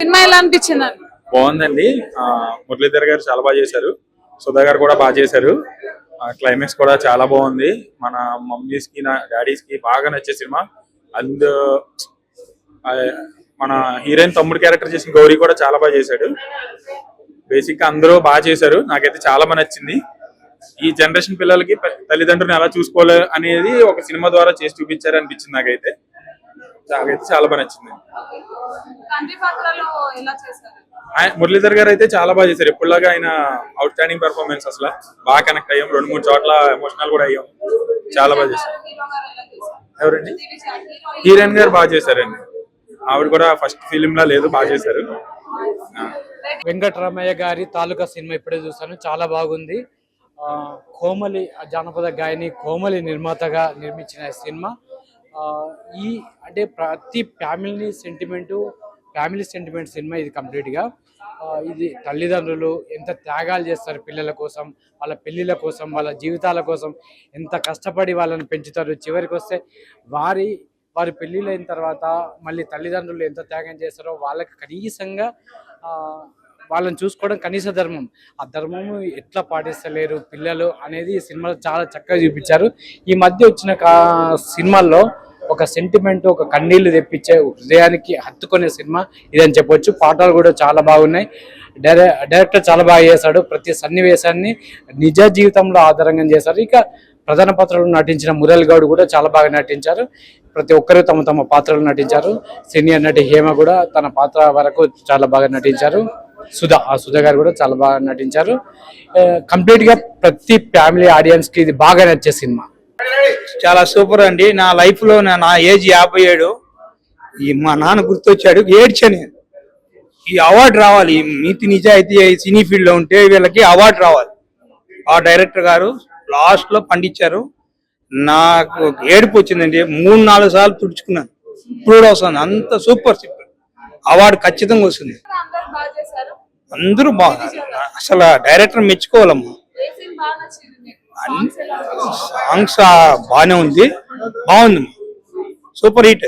Cinema ఎలా అనిపించింది? బాగుందండి. మురళీధర్ గారు చాలా బాగా చేశారు, సుధా గారు కూడా బాగా చేశారు. క్లైమాక్స్ కూడా చాలా బాగుంది. మన మమ్మీస్ కి డాడీస్ కి బాగా నచ్చే సినిమా. అండ్ మన హీరోయిన్ తమ్ముడు క్యారెక్టర్ చేసిన గౌరీ కూడా చాలా బాగా చేశాడు. బేసిక్ గా అందరూ బాగా చేశారు. నాకైతే చాలా బాగా నచ్చింది. ఈ జనరేషన్ పిల్లలకి తల్లిదండ్రులను ఎలా చూసుకోవాలి అనేది ఒక సినిమా ద్వారా చేసి చూపించారు అనిపించింది. నాకైతే చాలా బాగా నచ్చింది. మురళీధర్ గారు అయితే చాలా బాగా చేశారు. ఎప్పుడులాగా ఆయన అవుట్ స్టాండింగ్ పెర్ఫార్మెన్స్. అసలు బాగా కనెక్ట్ అయ్యాం, 2-3 చోట్ల ఎమోషనల్ కూడా అయ్యాం. చాలా బాగా చేశారు. ఎవరండి? హీరోయిన్ గారు బాగా చేశారండి. ఆవిడ కూడా ఫస్ట్ ఫిలిం లా లేదు, బాగా చేశారు. వెంకటరమయ్య గారి తాలూకా సినిమా ఇప్పుడే చూసాను, చాలా బాగుంది. కోమలి జానపద గాయని కోమలి నిర్మాతగా నిర్మించిన సినిమా. అంటే ప్రతి ఫ్యామిలీ సెంటిమెంట్ సినిమా ఇది కంప్లీట్గా. ఇది తల్లిదండ్రులు ఎంత త్యాగాలు చేస్తారు పిల్లల కోసం, వాళ్ళ పెళ్ళిళ్ళ కోసం, వాళ్ళ జీవితాల కోసం ఎంత కష్టపడి వాళ్ళని పెంచుతారు. చివరికి వస్తే వారి పెళ్ళిళ్ళు అయిన తర్వాత మళ్ళీ తల్లిదండ్రులు ఎంత త్యాగం చేస్తారో వాళ్ళకి కనీసంగా వాళ్ళని చూసుకోవడం కనీస ధర్మం. ఆ ధర్మము ఎట్లా పాటిస్తలేరు పిల్లలు అనేది ఈ సినిమాలో చాలా చక్కగా చూపించారు. ఈ మధ్య వచ్చిన సినిమాల్లో ఒక సెంటిమెంట్, ఒక కన్నీళ్లు తెప్పించే, హృదయానికి హత్తుకునే సినిమా ఇదని చెప్పొచ్చు. పాటలు కూడా చాలా బాగున్నాయి. డైరెక్టర్ చాలా బాగా చేశాడు. ప్రతి సన్నివేశాన్ని నిజ జీవితంలో ఆధారంగా చేశారు. ఇక ప్రధాన పాత్రలు నటించిన మురళి గౌడ్ కూడా చాలా బాగా నటించారు. ప్రతి ఒక్కరూ తమ పాత్రలు నటించారు. సీనియర్ నటి హేమ కూడా తన పాత్ర వరకు చాలా బాగా నటించారు. సుధా గారు కూడా చాలా బాగా నటించారు. కంప్లీట్ గా ప్రతి ఫ్యామిలీ ఆడియన్స్ కి ఇది బాగా నచ్చే సినిమా. చాలా సూపర్ అండి. నా లైఫ్ లో నా ఏజ్ 57. మా నాన్న గుర్తొచ్చాడు, ఏడ్చని. ఈ అవార్డు రావాలి, నీతి నిజాయితీ సినీ ఫీల్డ్ లో ఉంటే వీళ్ళకి అవార్డు రావాలి. ఆ డైరెక్టర్ గారు లాస్ట్ లో పండించారు. నాకు ఏడుపు వచ్చిందండి. 3-4 సార్లు తుడుచుకున్నాను. ఇప్పుడు వస్తుంది. అంత సూపర్ అవార్డు ఖచ్చితంగా వస్తుంది. అందరూ బాగా, అసలు డైరెక్టర్ మెచ్చుకోవాలమ్మా. సాంగ్స్ బాగానే ఉంది, బాగుంది, సూపర్ హిట్.